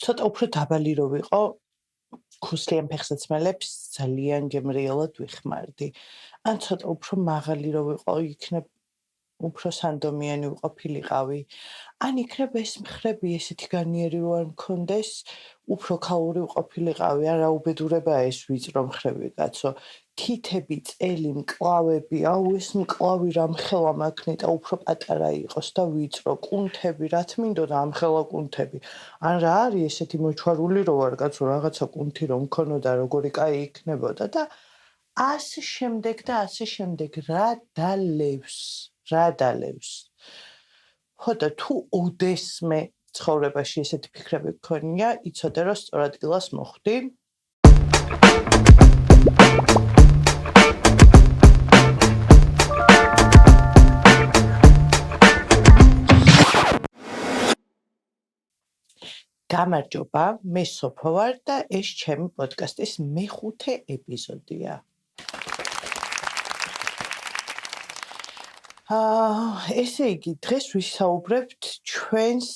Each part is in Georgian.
ცოტა უფრო დაბალი რო ვიყო, ქუსლიან ფეხსაცმელებს ძალიან გემრიელად ვიხმარდი. ან ცოტა უფრო მაღალი რო ვიყო, იქნებ უფრო სანდომიანი ვყოფილიყავი. ან იქნებ ეს მხრები ესეთი განიერი რო არ მქონდეს, უფრო ქალური ვყოფილიყავი. არა უბედურებაა ეს ვიწრო მხრები, კაცო. თითები, წელი, მკლავები, აუ ეს მკლავი რამხელა მაგნიტა უფრო პატარა იყოს და ვიწრო, კუნთები, რა თმინდოდა ამხელა კუნთები. ან რა არის ესეთი მოჩვარული რო ვარ, კაცო, რაღაცა კუნთი რომ მქონოდა, როგორი კაი იქნებოდა და ასე შემდეგ და ასე შემდეგ. რა დალევს. ხო და თუ ოდესმე ცხოვრებაში ესეთი ფიქრები გქონია, იცოდე რომ სწორ ადგილას მოხვდი. გამარჯობა, მე სოფო ვარ და ეს ჩემი პოდკასტის მეხუთე ეპიზოდია. ესე იგი, დღეს ვისაუბრებთ ჩვენს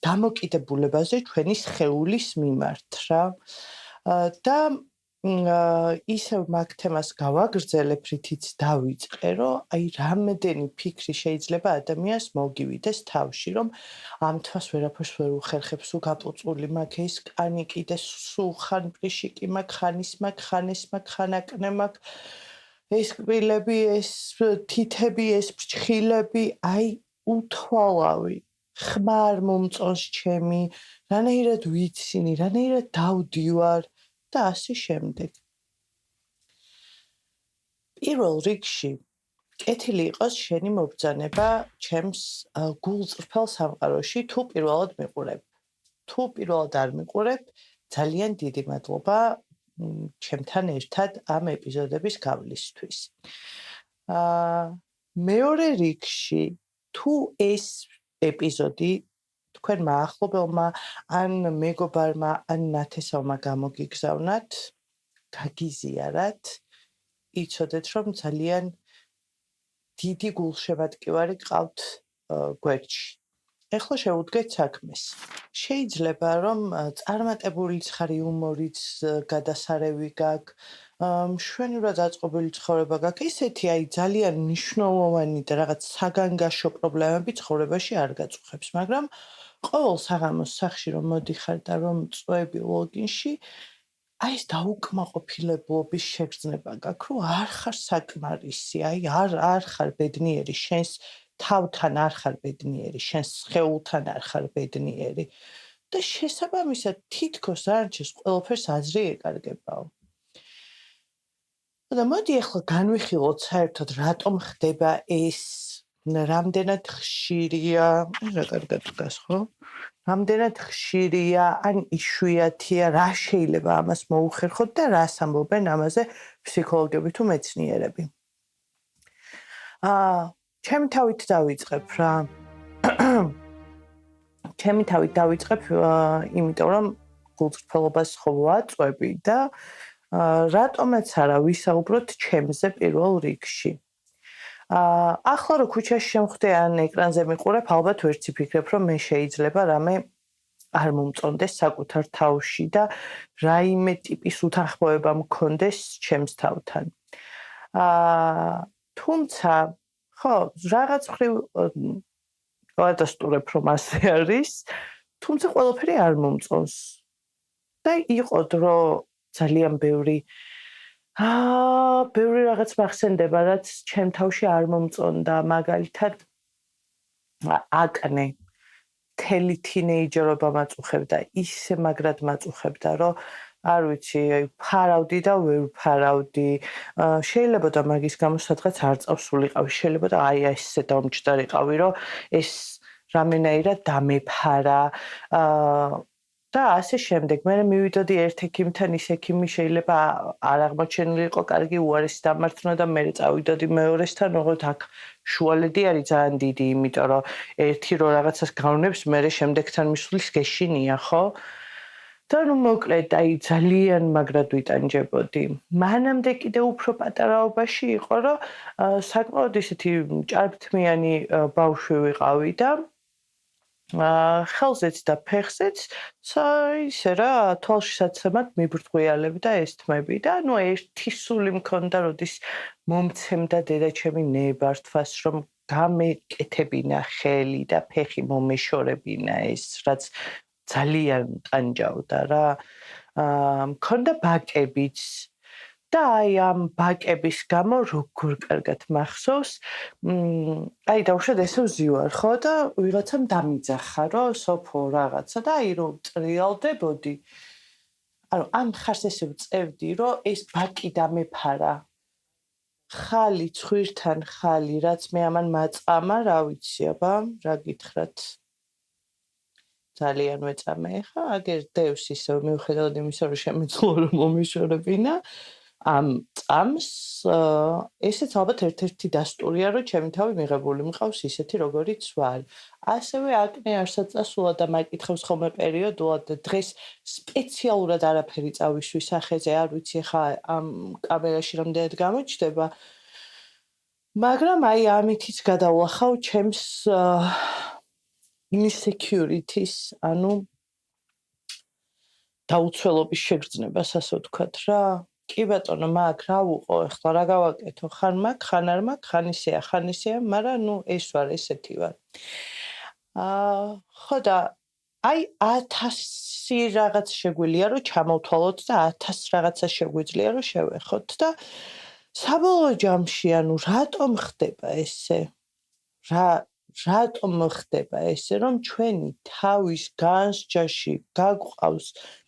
დამოკიდებულებაზე ჩვენი სხეულის მიმართ რა. და ისევ მაგ თემას გავაგრძელებ, რითიც დავიწყე, რომ აი რამდენი ფიქრი შეიძლება ადამიანს მოგივიდეს თავში, რომ ამ თვას ვერაფერს ვერ უხერხებს, სულ გაპუწული მაქვს, ეს კანი კიდე სულ ხან პრიშიკი მაქვს, ხან ის მაქვს, ხან ეს მაქვს, ხან აკნე მაქვს, ეს კბილები, ეს თითები, ეს ფრჩხილები, აი უთვალავი, ხმარ მომწონს ჩემი, რანაირად ვიცინი, რანაირად დავდივარ და ასე შემდეგ. პირველ რიგში კეთილი იყოს შენი მობრძანება ჩემს გულწრფელ სამყაროში, თუ პირველად მიყურებ. თუ პირველად არ მიყურებ, ძალიან დიდი მადლობა ჩემთან ერთად ამ ეპიზოდების გავლისთვის. მეორე რიგში, თუ ეს ეპიზოდი თქვენმა ახლობელმა, ან მეგობარმა, ან ნათესავმა გამოგიგზავნათ, გაგიზიარათ, იცოდეთ, რომ ძალიან დიდი გულშემატკივარი გყავთ გვერდში. ეხლა შევუდგეთ საქმეს. შეიძლება რომ წარმატებულიც ხარ, იუმორიც გადასარევი გაქვს, მშვენივრად აწყობილი ცხოვრება გაქვს, ესეთი აი ძალიან მნიშვნელოვანი და რაღაც საგანგაშო პრობლემები ცხოვრებაში არ გაწუხებს, მაგრამ ყოველ საღამოს სახში რომ მოდიხარ და რომ წვევი ლოგინში, აი ეს დაუკმაყოფილებლობის შეგრძნება გაქვს, რომ არ ხარ საკმარისი, აი არ ხარ ბედნიერი, შენს თავთან არ ხარ ბედნიერი, შენს სხეულთან არ ხარ ბედნიერი და შესაბამისად თითქოს არჩეს ყველაფერს აზრი ეკარგებაო. და მოდი ახლა განვიხილოთ საერთოდ რატომ ხდება ეს, რამდენად ხშირია, რა კარგად დგას ხო? რამდენად ხშირია, ან იშვიათია, რა შეიძლება ამას მოუხერხოთ და რას ამბობენ ამაზე ფსიქოლოგები თუ მეცნიერები. ჩემი თავით დავიწყებ რა. ჩემი თავით დავიწყებ, იმიტომ რომ გულწრფელობას ხო ვაწვევი და რატომაც არა ვისაუბროთ ჩემზე პირველ რიგში. ახლა რო ქუჩაში შემხვდე ან ეკრანზე მიყურებ, ალბათ ვერც იფიქრებ, რომ მე შეიძლება რამე არ მომწონდეს საკუთარ თავში და რაიმე ტიპის უთანხმოება მქონდეს ჩემს თავთან. თუმცა, ხო, რაღაც მხრივ ვადასტურებ, რომ ასე არის, თუმცა ყველაფერი არ მომწონს. და იყო დრო ძალიან ბევრი რაღაც მახსენდება, რაც ჩემ თავში არ მომწონდა, მაგალითად აკნე. მთელი თინეიჯერობა მაწუხებდა, ისე მაგრად მაწუხებდა, რომ არ ვიცი, ფარავდი და ვერ ვფარავდი. შეიძლება და მაგის გამო სადღაც არ წავსულიყავი, შეიძლება და აი ესე დამჯდარიყავი, რომ ეს რამენაირად დამეფარა და ასე შემდეგ. მე მივიდოდი ერთ ექიმთან, ის ექიმი შეიძლება არ აღმოჩენილიყო კარგი უარესი დამართნა და მე წავიდოდი მეორესთან, როგორც აქ შუალედი არის ძალიან დიდი, იმიტომ რომ ერთი რო რაღაცას გავნებს, მე შემდეგთან მისulis გეშინია, ხო? და ნუ მოკლედ, აი ძალიან მაგრად ვიტანჯებოდი. მანამდე კიდე უფრო პატარაობაში იყო, რომ საკმაოდ ისეთი ჭარბთმიანი ბავშვი ვიყავი და ხელზეც და ფეხზეც ისე რა თვალშისაცემად მიბრძღვიალები და ესთმები და ერთი სული მქონდა როდის მომცემდა დედაჩემი ნებართვას რომ გამეკეთებინა ხელი და ფეხი მომეშორებინა ეს რაც ძალიან ტანჯავდა რა მქონდა ბაკებიც და აი ამ ბაკების გამო როგორ კარგად მახსოვს აი დავუშვათ ესე ვზივარ ხო და ვიღაცამ დამიძახა რომ სოფო რაღაცა და აი რომ ტრიალდებოდი ანუ ამ ხარს ესე ვწევდი რომ ეს ბაკი დამეფარა ხალი ცხვირთან ხალი რაც მე ამან მაწყამა რა ვიცი აბა რა გითხრათ ძალიან მეწამე ხა აგერ დევს ისე მიუხედავად იმისა რომ შემეძლო რომ მომეშორებინა ამ წამს ესეც ალბათ ერთ-ერთი დასტურია რომ ჩემი თავი მიღებული მყავს ისეთი როგორიც ვარ ასევე აკნე არსად წასულა და მაკითხავს ხოლმე პერიოდულად დღეს სპეციალურად არაფერი წავისვის სახეზე არ ვიცი ხა ამ კამერაში რამდენად გამოჩნდება მაგრამ აი ამითიც გადავლახავ ჩემს insecurities ანუ დაუცველობის შეგრძნებას ასე ვთქვათ რა კი ბატონო მაგ რა ვუყო ახლა რა გავაკეთო ხან მაგ ხან არ მაგ ხან ისეა მაგრამ ეს ვარ ესეთი ვარ ხო და აი 1000 რაღაც შეგვიძლია რომ ჩამოვთვალოთ და 1000 რაღაცა შეგვიძლია რომ შევეხოთ და საბოლოო ჯამში რატომ ხდება ესე რატომ ხდება ესე რომ ჩვენი თავის განსჯაში გაგვყავს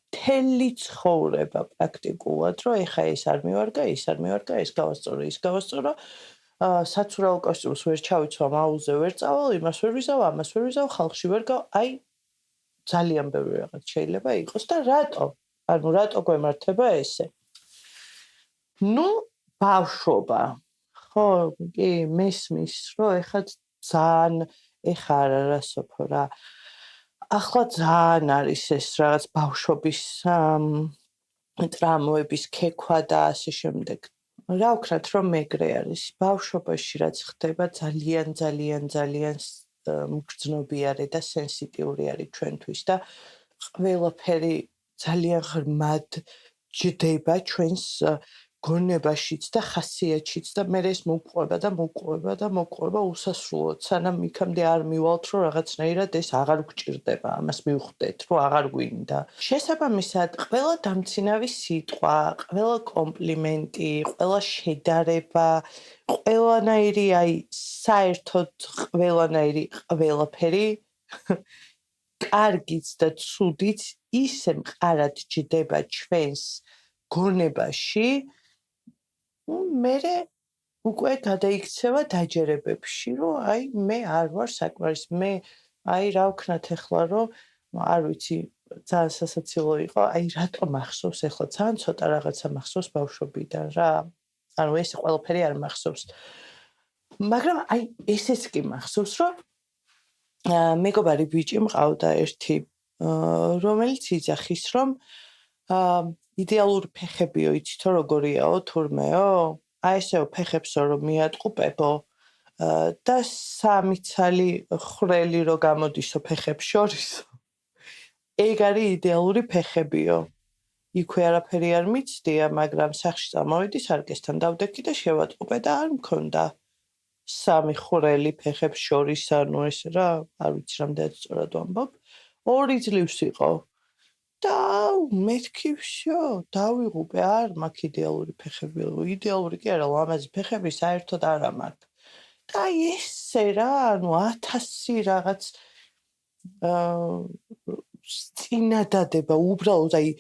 მთელი ცხოვრება პრაქტიკულად რომ ეხა ეს არ მივარგა ეს გავასწორო საცურაო კოსტიუმს ვერ ჩავიცვა მაუზე ვერ წავალ იმას ვერ ვიზავ ამას ვერ ვიზავ ხალხში ვერ გავა აი ძალიან ბევრი რაღაც შეიძლება იყოს და რატო გვემართება ესე ბავშვობა ხო კი მესმის რომ ეხა ძალიან ეხა არა სოფო რა ახლა ძალიან არის ეს რაღაც ბავშვობის ტრამვების ქექვა და ასე შემდეგ რა ვქნათ რომ მეგრე არის ბავშვობაში რაც ხდება ძალიან მგრძნობიარე და სენსიტიური არის ჩვენთვის და ყველაფერი ძალიან ღრმად ჯდება ჩვენს გონებაშიც და ხასიათშიც და მე ეს მოვყვება უსასრულოდ სანამ იქამდე არ მივალთ რომ რაღაცნაირად ეს აღარ გვჭირდება ამას მივხვდეთ რომ აღარ გვინდა შესაბამისად ყველა დამცინავი სიტყვა ყველა კომპლიმენტი ყველა შედარება ყველანაირი აი საერთოდ ყველანაირი ყველაფერი კარგიც და ცუდიც ისე მყარად ჯდება ჩვენს გონებაში მერე უკვე გადაიქცევა დაჯერებებში რომ აი მე არ ვარ საკმარის მე აი რა ვქნათ ახლა რომ არ ვიცი ძალიან სასაცილო იყო აი რატომ მახსოვს ახლა ძალიან ცოტა რაღაცა მახსოვს ბავშვობიდან რა ანუ ეს ყველაფერი არ მახსოვს მაგრამ აი ესეც კი მახსოვს რომ მეგობარი ბიჭი მყავდა ერთი რომელიც იძახის რომ იდეალური ფეხებიო იცითო როგორიაო თურმეო აი ესეო ფეხებსო რომ მიატყუპებო და სამი ცალი ხრელი რო გამოდისო ფეხებს შორის ეგ არის იდეალური ფეხებიო იქვე არაფერი არ მიცდია მაგრამ სახში წამოვედი სარკესთან დავდექი და შევატყუპე და არ მქონდა სამი ხრელი ფეხებს შორის ანუ ეს რა არ ვიცი რამდენად სწორად ვამბობ ორი ძლივს იყო და მეთქი всё დავიღუპე არ მაქვს იდეალური ფეხები იდეალური კი არა ლამაზი ფეხები საერთოდ არა მაქვს და ესე რა ანუ 1000 რაღაც წინადადება უბრალოდ აი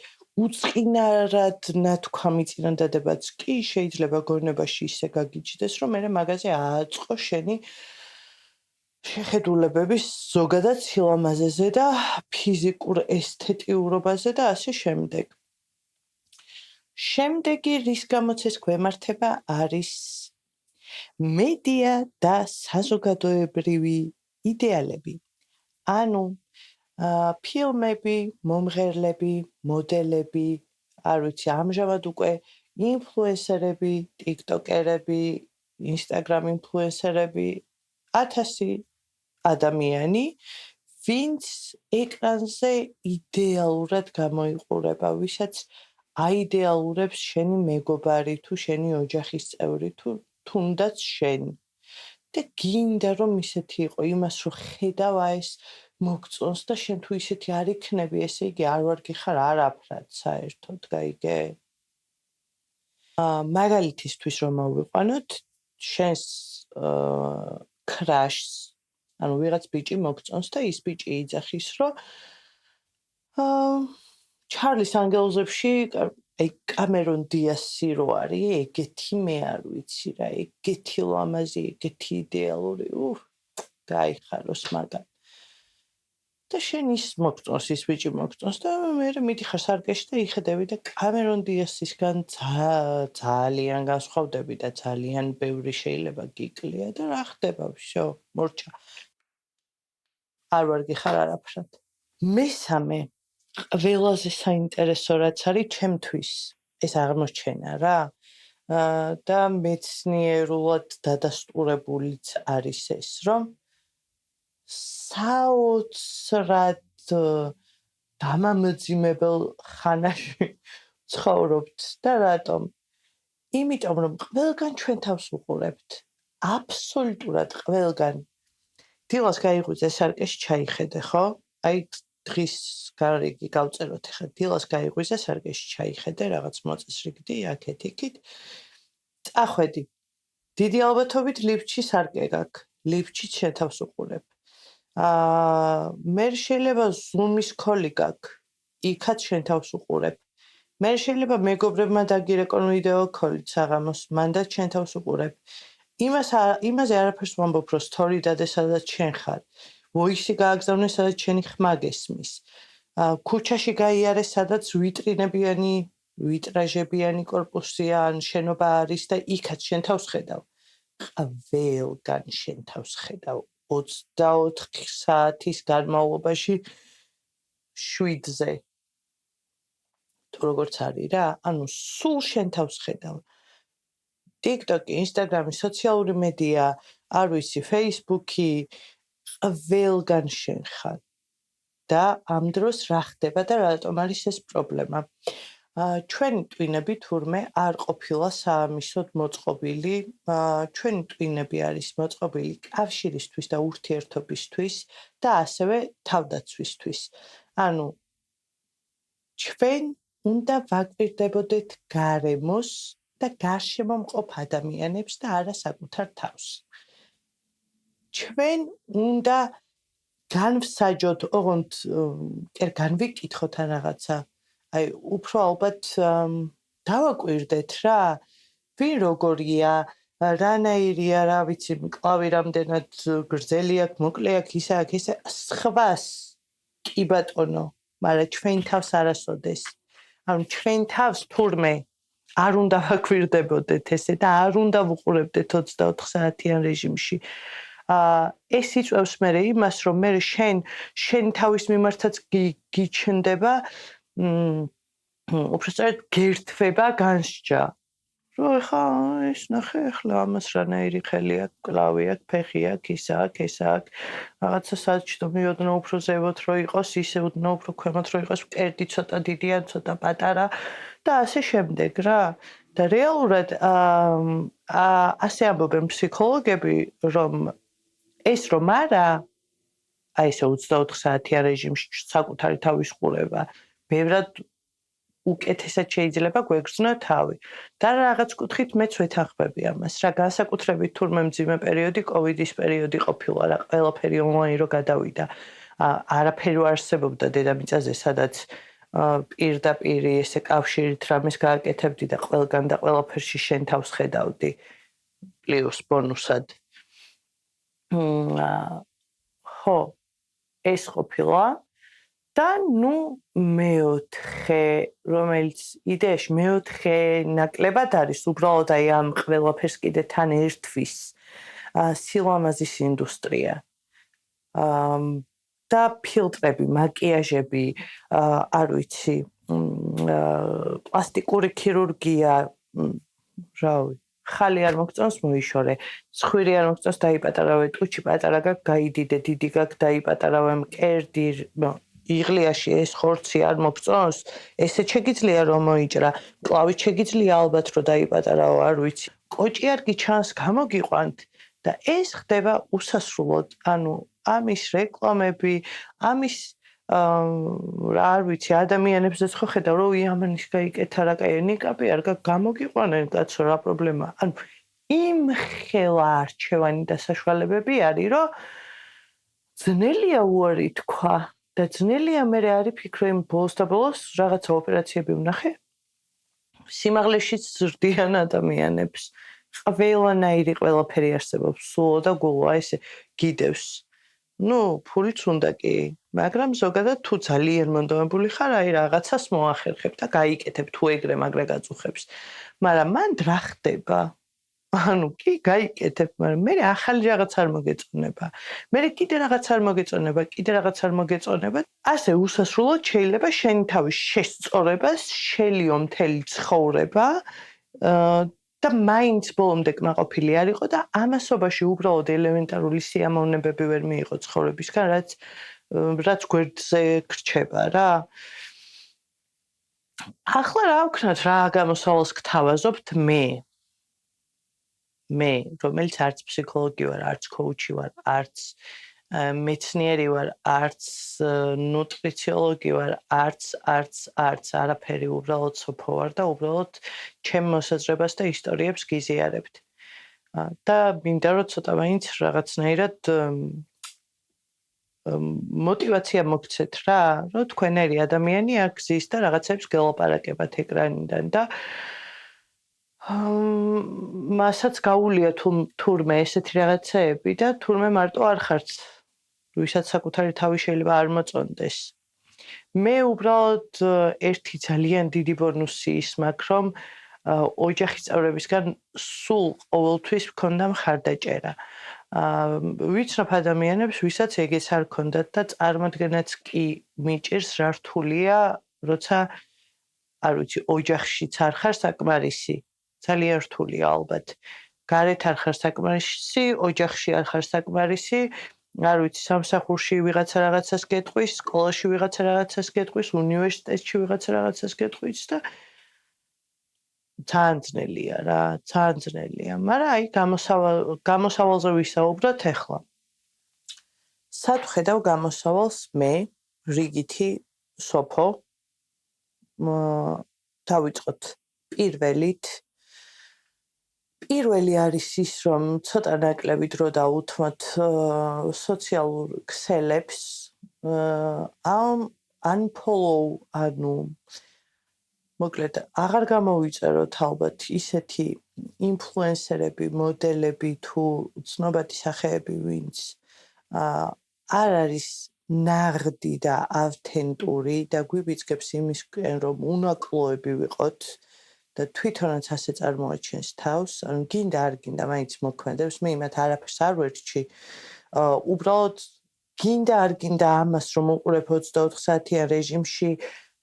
უწყინარად ნათქვამი წინადადებაც კი შეიძლება გონებაში ისე გაგიჩნდეს რომ მე მაგაზე ააწყო შენი შეხედულებების ზოგადად სილამაზეზე და ფიზიკურ ესთეტიურობაზე და ასე შემდეგ. შემდეგი რის გამოც ეს გვემართება არის მედია და საზოგადოებრივი იდეალები. ანუ ფილმები, მომღერლები, მოდელები, არ ვიცი, ამჟამად უკვე ინფლუენსერები, ტიკტოკერები, ინსტაგრამ ინფლუენსერები 1000 ადამიანი, ვინც ეკრანზე იდეალურად გამოიყურება, ვისაც აიდეალურებს შენი მეგობარი თუ შენი ოჯახის წევრი თუ თუნდაც შენი. და გინდა რომ ისეთი იყო, იმას რომ ხედავ ეს მოგწონს და შენ თუ ისეთი არ იქნები, ესე იგი არ ვარ გიხარ არაფრად საერთოდ, გაიგე? მაგალითისთვის რომ მოვიყვანოთ, შენს crush-ს, ანუ ვიღაც ბიჭი მოგწონს და ის ბიჭი იძახის, რომ ჩარლის ანგელოზებში კამერონ დიასი რო არის, ეგეთი მე არ ვიცი რა, ეგეთი ლამაზი, ეგეთი იდეალური, გაიხაროს მაგან. და შენ ის მოგწონს, ის ბიჭი მოგწონს და მე მიდიხარ სარკეში და იხედები და კამერონ დიასისგან ძალიან განსხვავდები და ძალიან ბევრი შეიძლება გიკლია და რა ხდება, всё, მორჩა. არ ვარ გიხარ არაფრად. მესამე ყველაზე საინტერესო რაც არის ჩემთვის, ეს აღმოჩენა რა. და მეცნიერულად დადასტურებულიც არის ეს, რომ საოცრად დამამძიმებელ ხანაში ცხოვრობთ და რატომ? იმიტომ რომ ყველგან ჩვენ თავს უყურებთ. აბსოლუტურად ყველგან. დილას გაიღვიძე სარკეში ჩაიხედე, ხო? აი დღის გარიგი გავწეროთ ახლა. დილას გაიღვიძე სარკეში ჩაიხედე, რაღაც მოწესრიგდი აქეთ-იქით. წახვედი. დიდი ალბათობით ლიფტში სარკე გაქვს. ლიფტშიც შენ თავს უყურებ. მე შეიძლება ზუმის კოლი გაქვს. იქაც შენ თავს უყურებ. მე შეიძლება მეგობრებმა დაგირეკონ ვიდეო კოლით საღამოს, მანდაც შენ თავს უყურებ. იმაზე არაფერს ვამბობ, რომ story დადე, სადაც შენ ხარ. voice გააგზავნე, სადაც შენი ხმა გესმის. ქუჩაში გაიარე, სადაც ვიტრაჟებიანი კორპუსია ან შენობა არის და იქაც შენ თავს ხედავ. ყველგან შენ თავს ხედავ. 24 საათის განმავლობაში 7-ზე. თუ როგორც არის რა, ანუ სულ შენ თავს ხედავ. TikTok-ი, Instagram-ი, სოციალური მედია, არ ვიცი, Facebook-ი, ყველგან შენ ხარ. და ამ დროს რა ხდება და რატომ არის ეს პრობლემა? ჩვენი ტვინები თურმე არ ყოფილა საამისოდ მოწყობილი, ჩვენი ტვინები არის მოწყობილი კავშირისთვის და ურთიერთობისთვის და ასევე თავდაცვისთვის. ანუ ჩვენ უნდა ვაკვირდებოდეთ გარემოს და გარშემო მყოფ ადამიანებს და არა საკუთარ თავს. ჩვენ უნდა განვსაჯოთ, ოღონდ განვიკითხოთ ან რაღაცა. აი, უფრო ალბათ დავაკვირდეთ რა, ვინ როგორია, რანაირია, რა ვიცი, მკლავი რამდენად გრძელი აქვს, მოკლე აქვს, ისა აქვს, ესე სხვას კი ბატონო, მაგრამ ჩვენ თავს არასოდეს. ანუ ჩვენ თავს თურმე არ უნდა ვაკვირდებოდეთ ესე და არ უნდა ვუყურებდეთ 24 საათიან რეჟიმში. ეს იწვევს მე იმას, რომ მე შენ თავის მიმართაც გიჩნდება უბრალოდ გერთვება განსჯა. რომ ხა ეს ნახე ახლა ამას რანაირი ხელი აქვს, კლავი აქვს, ფეხი აქვს, ისა აქვს, ესა აქვს. რაღაცა საჭდო მიოდნო უფრო ზევოთ რო იყოს, ისე უდნო უფრო ქვემოთ რო იყოს, მკერდი ცოტა დიდი ან ცოტა პატარა და ასე შემდეგ რა. და რეალურად ასე ამბობენ ფსიქოლოგები, რომ ეს რომ არა, აი ესე 24 საათიან რეჟიმში საკუთარი თავის ყურება, ბევრად უკეთესად შეიძლება გვეგრძნო თავი. და რაღაც კუთხით მეც ვეთანხმები ამას. რა განსაკუთრებით თურმე მძიმე პერიოდი, კოვიდის პერიოდი ყოფილა რა, ყველაფერი ონლაინ რო გადავიდა. არაფერი არსებობდა დედამიწაზე, სადაც პირდაპირი ესე კავშირით რამეს გააკეთებდი და ყველგან და ყველაფერში შენ თავს ხედავდი. პლუს ბონუსად. ხო, ეს ყოფილა და ნუ მეოთხე, რომელიც იდეაში მეოთხე ნაკლებად არის, უბრალოდ აი ამ ყველაფერს კიდე თან ერთვის სილამაზის ინდუსტრია. და ფილტრები, მაკიაჟები, არ ვიცი, პლასტიკური ქირურგია, რავი, ხალი არ მოგწონს მოიშორე, ცხვირი არ მოგწონს დაიპატარავე, ტუჩი პატარა გაქვს გაიდიდე, დიდი გაქვს დაიპატარავე, მკერდი, იღლიაში ეს ხორცი არ მოგწონს, ესე შეგიძლია რომ მოიჭრა, კლავით შეგიძლია ალბათ რომ დაიპატარავ, არ ვიცი. კოჭი არ გიჩანს გამოგიყვანთ და ეს ხდება უსასრულოდ, ანუ ამის რეკლამები, ამის რა არ ვიცი, ადამიანებსაც ხო ხედავ რომ ამანის გაიკეთა რა კაი, ნიკაპი არ გაქვს, გამოგიყვანენ კაცო, რა პრობლემაა. ანუ იმ ხელა არჩევანი და საშუალებები არის, რომ ძნელია უარი თქვა და ძნელია მე არის ფიქრო იმ ბოლოს და ბოლოს რაღაცა ოპერაციები ვნახე. სიმაღლეშიც ზრდიან ადამიანებს. ყველანაირი ყველაფერი არსებობს, სულო და გულო, ესე გიდევს. ფულიც უნდა კი, მაგრამ ზოგადად თუ ძალიან მონდომებული ხარ, აი რაღაცას მოახერხებ და გაიკეთებ თუ ეგრე მაგრა გაწუხებს. მაგრამ მანდ რა ხდება? ანუ კი გაიკეთებ, მაგრამ მე ახალი რაღაც არ მოგეწონება. მე კიდე რაღაც არ მოგეწონება, კიდე რაღაც არ მოგეწონება. ასე უსასრულოდ შეიძლება შენი თავის შესწორებას შელიო მთელი ცხოვრება და მაინც ბოლომდე კმაყოფილი არ იყო და ამასობაში უბრალოდ ელემენტარული სიამოვნებები ვერ მიიღო ცხოვრებისგან, რაც გვერდზე გრჩება რა. ახლა რა ვქნათ, რა გამოსავალს გთავაზობთ მე, რომელიც არც ფსიქოლოგი ვარ, არც კოუჩი ვარ, არც მეცნიერი ვარ, არც ნუტრიციოლოგი ვარ, არც არაფერი, უბრალოდ სოფო ვარ და უბრალოდ ჩემ მოსაზრებას და ისტორიებს გიზიარებთ. და მინდა რომ ცოტა მაინც რაღაცნაირად мотивация მოგცეთ რა, რომ თქვენერი ადამიანი აქ გზის და რაღაცებს გელაპარაკებათ ეკრანიდან და მასაც გაუვლია თურმე ესეთი რაღაცეები და თურმე მარტო არ ხართ, ვისაც საკუთარი თავი შეიძლება არ მოწონდეს. მე უბრალოდ ერთი ძალიან დიდი ბონუსი ის მაქვს, რომ ოჯახის წევრებისგან სულ ყოველთვის მქონდა მხარდაჭერა. ვიცნობ ადამიანებს, ვისაც ეგეც არ ქონდათ და წარმოდგენაც კი მიჭირს რა რთულია, როცა არ ვიცი, ოჯახშიც არ ხარ საკმარისი. ძალიან რთულია ალბათ. გარეთ არ ხარ საკმარისი, ოჯახში არ ხარ საკმარისი, არ ვიცი, სამსახურში ვიღაცა რაღაცას გეტყვის, სკოლაში ვიღაცა რაღაცას გეტყვის, უნივერსიტეტში ვიღაცა რაღაცას გეტყვის და ძალიან ძნელია რა, ძალიან ძნელია. მაგრამ აი გამოსავალზე ვისაუბროთ ახლა. სად ვხედავ გამოსავალს მე, რიგითი სოფო, დავიწყოთ პირველი არის ის, რომ ცოტა ნაკლები დრო დავუთმოთ სოციალურ ქსელებს, unfollow, ანუ მოკლედ აღარ გამოვიწეროთ ალბათ ისეთი ინფლუენსერები, მოდელები თუ ცნობადი სახეები, ვინც არ არის ნაღდი და ავთენტური და გვიბიძგებს იმისკენ, რომ უნაკლოები ვიყოთ და თვითონაც ასე წარმოაჩენს თავს, ანუ გინდა არ გინდა, მაინც მოქმედებს, მე იმათ არაფერს არ ვერჩი. უბრალოდ გინდა არ გინდა ამას, რომ უყურებ 24 საათიან რეჟიმში,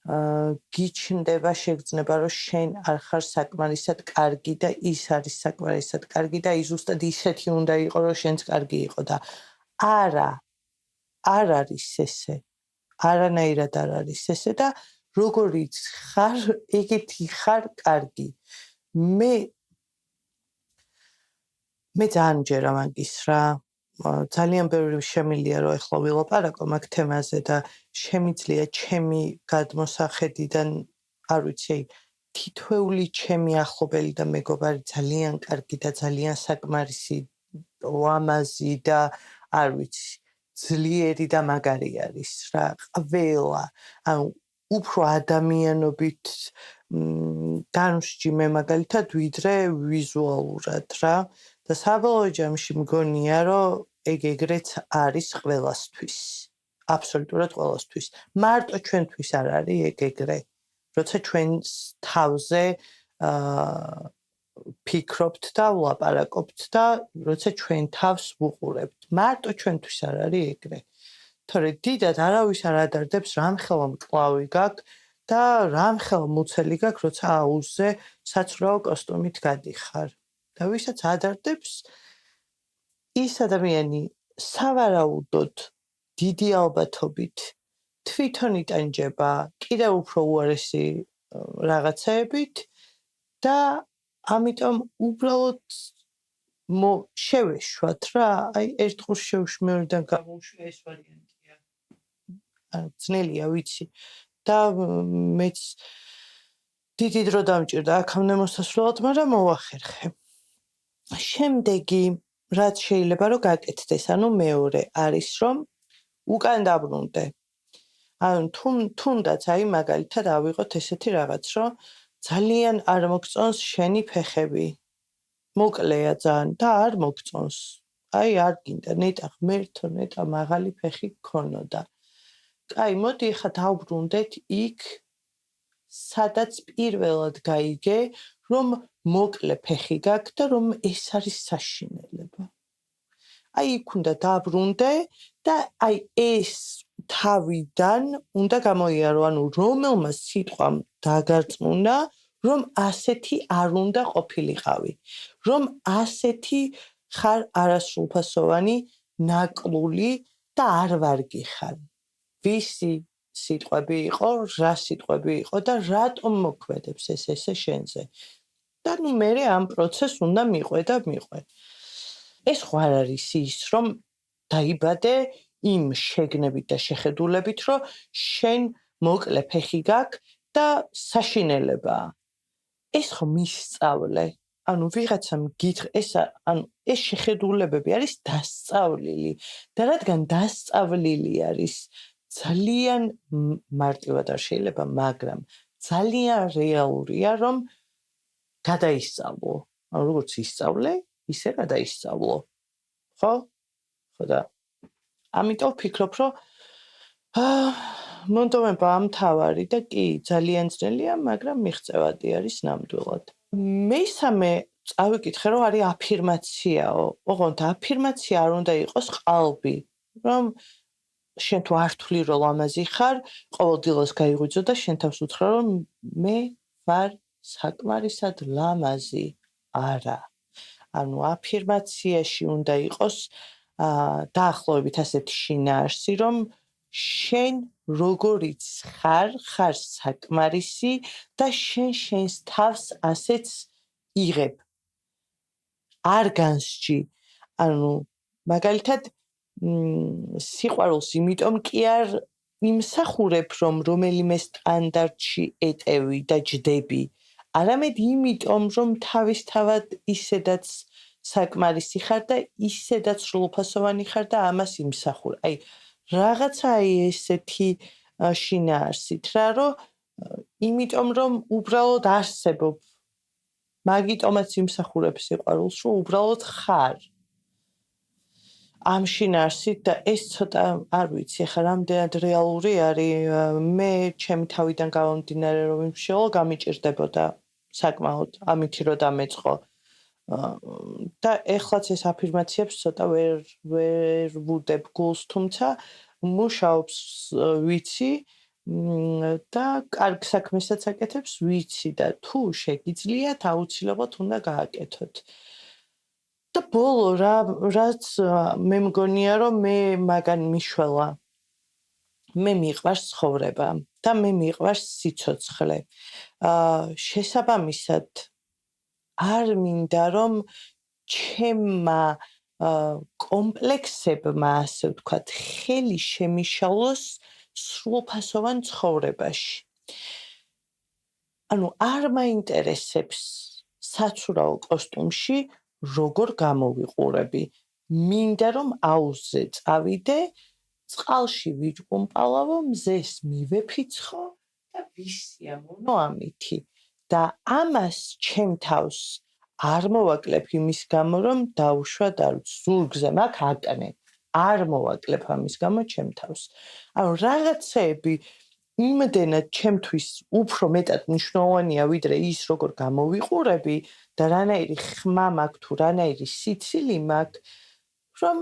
გიჩნდება შეგრძნება, რომ შენ არ ხარ საკმარისად კარგი და ის არის საკმარისად კარგი და ის ზუსტად ისეთი უნდა იყო, რომ შენც კარგი იყო და არ არის ესე. არანაირად არ არის ესე და როგორიც ხარ, ეგეთი ხარ კარგი. მე ძალიან მჯერა მაგის რა. ძალიან ბევრი შემილია რომ ეხლა ვილაპარაკო მაგ თემაზე და შემიძლია ჩემი გადმოსახედიდან, არ ვიცი, თითოეული ჩემი ახლობელი და მეგობარი ძალიან კარგი და ძალიან საკმარისი, ლამაზი და არ ვიცი, ძლიერი და მაგარი არის რა, ყველა. ანუ უფრო ადამიანობით განსჯი მე მაგალითად ვიდრე ვიზუალურად რა. და საბოლოო ჯამში მგონია, რომ ეგ ეგრეც არის ყველასთვის. აბსოლუტურად ყველასთვის. მარტო ჩვენთვის არ არის ეგ ეგრე. როცა ჩვენ თავზე ფიქრობთ და ვლაპარაკობთ და როცა ჩვენ თავს ვუყურებთ. მარტო ჩვენთვის არ არის ეგრე. თორე დიდად არავის არ ადარდებს რამხელა მკლავი გაქვს და რამხელა მუცელი გაქვს, როცა აუზზე საცურაო კოსტუმით გადიხარ. და ვისაც ადარდებს ის ადამიანი სავარაუდოდ დიდი ალბათობით თვითონ იტანჯება კიდევ უფრო უარესი რაღაცეებით და ამიტომ უბრალოდ შევეშვათ რა, აი ერთგულს შევშვ მეორედან გამოუშვი ეს ვარიანტია. ძნელია ვიცი და მეც დიდი დრო დამჭირდა აქამდე მოსასვლელად, მაგრამ მოვახერხე. შემდეგი რაც შეიძლება რომ გაკეთდეს, ანუ მეორე არის რომ უკან დაბრუნდე. ანუ თუნდაც აი მაგალითად ავიღოთ ესეთი რაღაც, რომ ძალიან არ მოგწონს შენი ფეხები. მოკლეა ძალიან და არ მოგწონს. აი არ გინდა ნეტა ღმერთო, ნეტა მაღალი ფეხი გქონოდა. კაი, მოდი ხა დავბრუნდეთ იქ, სადაც პირველად გაიგე, რომ მოკლე ფეხი გაქვს და რომ ეს არის საშინელება. აი იქ უნდა დაბრუნდე და აი ეს თავიდან უნდა გამოიარო, ანუ რომელმა სიტყვამ დაგარწმუნა, რომ ასეთი არ უნდა ყოფილიყავი, რომ ასეთი ხარ არასრულფასოვანი, ნაკლული და არ ვარგი ხარ. ვისი სიტყვები იყო, რა სიტყვები იყო და რატომ მოქმედებს ეს ესე შენზე. და ნუ მე ამ პროცესს უნდა მიყვე და მიყვე. ეს ხო არ არის ის, რომ დაიბადე იმ შეგნებით და შეხედულებით, რომ შენ მოკლე ფეხი გაქვს და საშინელებაა. ეს ხო მისწავლე. ანუ ვიღაცამ ეს შეხედულებები არის დასწავლილი და რადგან დასწავლილი არის, ძალიან მარტივად არ შეიძლება, მაგრამ ძალიან რეალურია, რომ გადაისწავლო. ანუ როგორც ისწავლე, ისე გადაისწავლო. ხო? ხო და ამიტომ ვფიქრობ, რომ მონდომება ამთავარი და კი ძალიან ძნელია, მაგრამ მიღწევადი არის ნამდვილად. მესამე წავიკითხე, რომ არის აფირმაციაო. ოღონდ აფირმაცია არ უნდა იყოს ყალბი, რომ შენ თუ არ თვლი რომ ლამაზი ხარ, ყოველდღიურად გაიღვიძო და შენ თავს უთხრა, რომ მე ვარ საკმარისად ლამაზი. არა. ანუ აფირმაციაში უნდა იყოს დაახლოებით ასეთი შინაარსი, რომ შენ როგორიც ხარ საკმარისი და შენს თავს ასეც იღებ. არ განსჯი. ანუ მაგალითად სიყვარულს იმიტომ კი არ იმსახურებ, რომ რომელიმე სტანდარტში ეტევი და ჯდები. არამედ იმიტომ, რომ თავისთავად ისედაც საკმარისი ხარ და ისედაც სრულფასოვანი ხარ და ამას იმსახურ. აი რაღაცა ესეთი შინაარსით რა, რომ იმიტომ რომ უბრალოდ არსებობ. მაგიტომაც იმსახურებ სიყვარულს, რომ უბრალოდ ხარ. ამ შინაარსით და ეს ცოტა არ ვიცი, ახლა რამდენად რეალური არის, მე ჩემი თავიდან გამომდინარე რომ იმშეო გამიჭირდებოდა საკმაოდ ამითი რომ დამეწყო. და ეხლაც ეს აფირმაციებს ცოტა ვერ ვუდებ გულს, თუმცა მუშაობს ვიცი და კარგ საქმესაც აკეთებს ვიცი და თუ შეგიძლიათ აუცილებლად უნდა გააკეთოთ. და ბოლო რაც მე მგონია რომ მე მაგან მიშველა. მე მიყვარს ცხოვრება და მე მიყვარს სიცოცხლე. შესაბამისად არ მინდა რომ ჩემმა კომპლექსებმა, ასე ვთქვათ, ხელი შემიშალოს სრულფასოვან ცხოვრებაში. ანუ არ მაინტერესებს საცურაო კოსტუმში როგორ გამოვიყურები. მინდა რომ აუზზე წავიდე, წყალში ვიჭყუმპალავო, მზეს მივეფიცხო და ვისია მონო ამითი. და ამას ჩემ თავს არ მოვაკლებ იმის გამო, რომ დაუშვა ზურგზე მაგ აკნე. არ მოვაკლებ ამის გამო ჩემ თავს. ანუ რაღაცეები იმდენად ჩემთვის უფრო მეტად მნიშვნელოვანია, ვიდრე ის როგორ გამოვიყურები და რანაირი ხმა მაქვს თუ რანაირი სიცილი მაქვს, რომ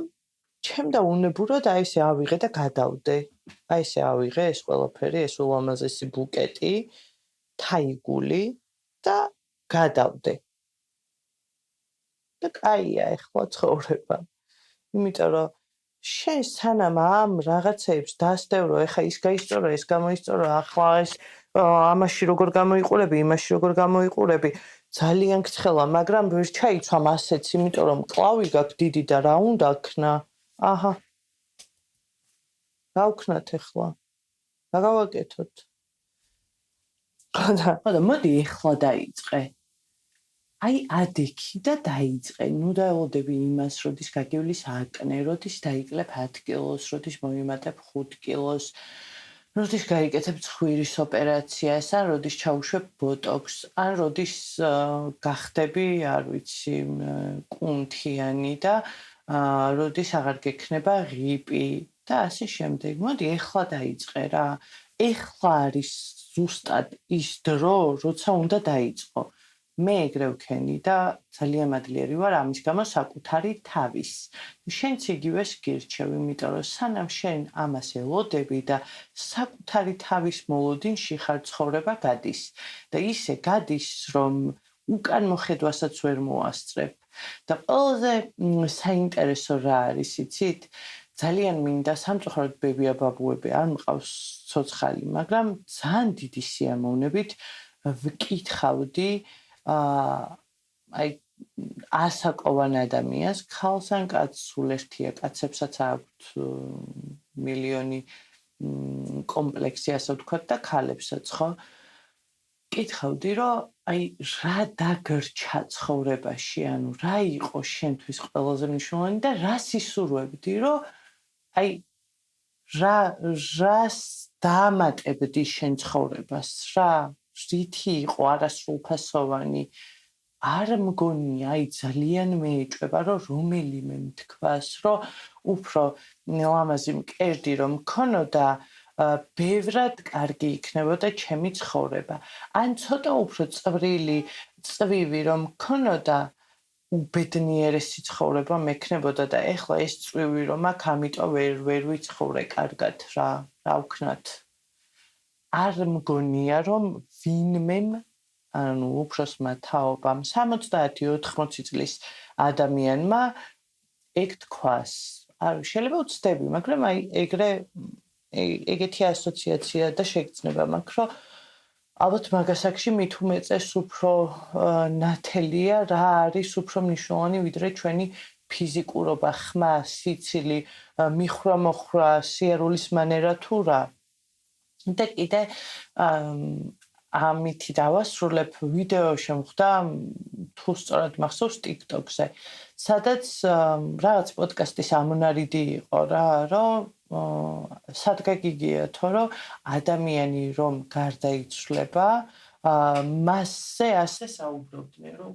ჩემ და უნებურად აი ესე ავიღე და გადავდე. აი ესე ავიღე ეს ყველაფერი, ეს ულამაზესი ბუკეტი, თაიგული და გადავდე. და კაია ეხლა ცხოვრება. იმიტომ რომ შენ სანამ ამ რაღაცეებს დასდევრო, ეხა ის გაისწორო, ეს გამოისწორო, ახლა ეს ამაში როგორ გამოიყურები, იმაში როგორ გამოიყურები, ძალიან გცხელა, მაგრამ ვერ ჩაიცვამ ასეც, იმიტომ რომ კლავი გაქვს დიდი და რა უნდა ქნა? აჰა. რა ვქნათ ეხლა? რა გავაკეთოთ? ხოდა მოდი ეხლა დაიწყე. აი ადექი და დაიწყე. ნუ დაელოდები იმას, როდის გაგივლის აკნე, როდის დაიკლებ 10 კილოს, როდის მომიმატებ 5 კილოს, როდის გაიკეთებ ცხვირის ოპერაციას, ან როდის ჩაუშვებ ბოტოქს, ან როდის გახდები, არ ვიცი, კუნთიანი და როდის აღარ გექნება ღიპი და ასე შემდეგ. მოდი ეხლა დაიწყე რა. ეხლა არის ზუსტად ის დრო, როცა უნდა დაიწყო. მე ეგრე ვქენი და ძალიან მადლიერი ვარ ამის გამო საკუთარი თავის. შენც იგივეს გირჩევ, იმიტომ რომ სანამ შენ ამას ელოდები და საკუთარი თავის მოლოდინში ხარ, ცხოვრება გადის და ისე გადის, რომ უკან მოხედვასაც ვერ მოასწრებ. და ყველაზე საინტერესო რა არის, იცით? ძალიან მინდა სამწუხაროდ ბებია-ბაბუები არ მყავს ცოცხალი, მაგრამ ძალიან დიდი სიამოვნებით ვკითხავდი აი ასაკოვან ადამიანს, ქალს ან კაცს, სულ ერთია, კაცებსაც აქვთ მილიონი კომპლექსი, ასე ვთქვათ, და ქალებსაც, ხო? კითხავდი, რომ აი რა დაგრჩა ცხოვრებაში, ანუ რა იყო შენთვის ყველაზე მნიშვნელოვანი და რას ისურვებდი, რომ აი რას დაამატებდი შენ ცხოვრებას, რა რითი იყო არასრულფასოვანი. არ მგონია, აი ძალიან მეეჭვება, რომ რომელიმე მთქვას, რომ უფრო ლამაზი მკერდი რომ მქონოდა, ბევრად კარგი იქნებოდა ჩემი ცხოვრება. ან ცოტა უფრო წვრილი, წვივი რომ მქონოდა, უბედნიერესი ცხოვრება მექნებოდა და ეხლა ეს წვივი რომ აქვს, ამიტომ ვერ ვიცხოვრე კარგად რა ვქნათ. არ მგონია, რომ ვინმემ ანუ უფროსმა თაობამ 70-80 წლის ადამიანმა ეგ თქვას. არ შეიძლება უცდები, მაგრამ აი ეგეთი ასოციაცია და შეგრძნება მაქვს, რომ ალბათ მაგასაკში მით უმეტეს უფრო ნათელია რა არის უფრო მნიშვნელოვანი ვიდრე ჩვენი ფიზიკურობა, ხმა, სიცილი, მიხრა-მოხრა, სიარულის მანერა თუ რა. და კიდე ამითი დავასრულებ ვიდეო შემხვდა თუ სწორად მახსოვს TikTok-ზე, სადაც რაღაც პოდკასტის ამონარიდი იყო რა, რომ სადგაგიგიათო, რომ ადამიანი რომ გარდაიცვლება, მასზე ასე საუბრობდნენ, რომ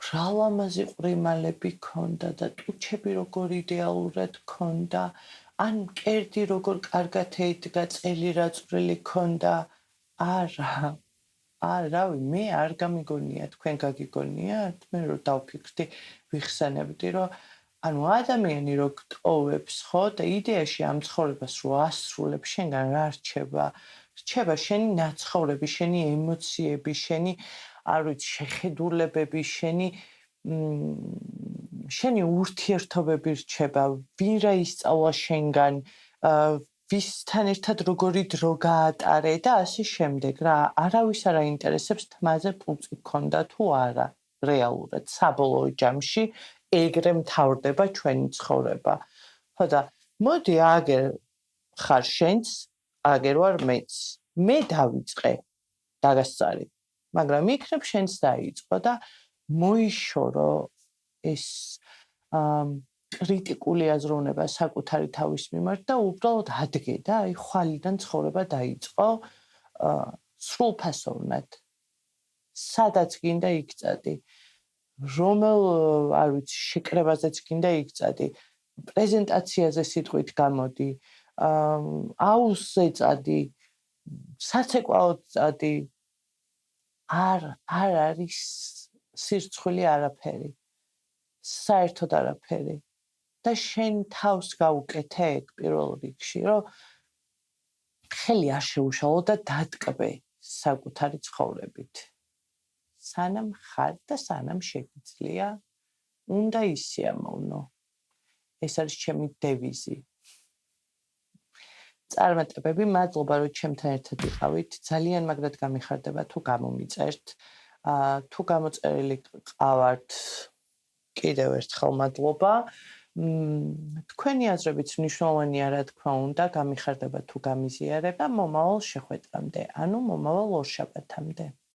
რა ლამაზი ყრიმალები ქონდა და ტუჩები როგორ იდეალურად ქონდა. ან მკერდი როგორ კარგად ედგა, წელი რა წვრილი ქონდა. რავი, მე არ გამიგონია, თქვენ გაგიგონიათ? მე რომ დავფიქრდი, ვიხსენებდი, რომ ანუ ადამიანი რო გტოვებს, ხო, და იდეაში ამ ცხოვრებას რო ასრულებს, შენგან რა რჩება? რჩება შენი ნაცხოვრები, შენი ემოციები, შენი, არ ვიცი, შეხედულებები, შენი ურთიერთობები რჩება, ვინ რა ისწავლა შენგან, ვისთან ერთად როგორი დრო გაატარე და ასე შემდეგ რა. არავის არ აინტერესებს თმაზე პუწი გქონდა თუ არა, რეალურად, საბოლოო ჯამში ეგრე მთავრდება ჩვენი ცხოვრება. ხო და მოდი აგერ ხარ შენც, აგერ ვარ მეც. მე დავიწყე დაგასწარი, მაგრამ იქნებ შენც დაიწყო და მოიშორო ეს კრიტიკული აზროვნება საკუთარი თავის მიმართ და უბრალოდ ადგე და აი ხვალიდან ცხოვრება დაიწყო სრულფასოვნად. სადაც გინდა იქ წადი. რომელ, არ ვიცი, შეკრებაზეც გინდა იქ წადი. პრეზენტაციაზე სიტყვით გამოდი, აუზზე წადი, საცეკვაოდ წადი. არ არის სირცხვილი არაფერი. საერთოდ არაფერი. და შენ თავს გაუკეთე ეგ პირველ რიგში, რომ ხელი არ შეუშალო და დატკბე საკუთარი ცხოვრებით. სანამ ხარ და სანამ შეგიძლია უნდა ისიამოვნო. ეს არის ჩემი დევიზი. წარმატებები, მადლობა რომ ჩემთან ერთად იყავით. ძალიან მაგრად გამიხარდება თუ გამომიწერთ. თუ გამოწერილი ყავართ, კიდევ ერთხელ მადლობა. თქვენი აზრებიც მნიშვნელოვანია, რა თქმა უნდა, გამიხარდება თუ გამიზიარებ და მომავალ შეხვედრამდე, ანუ მომავალ ორშაბათამდე.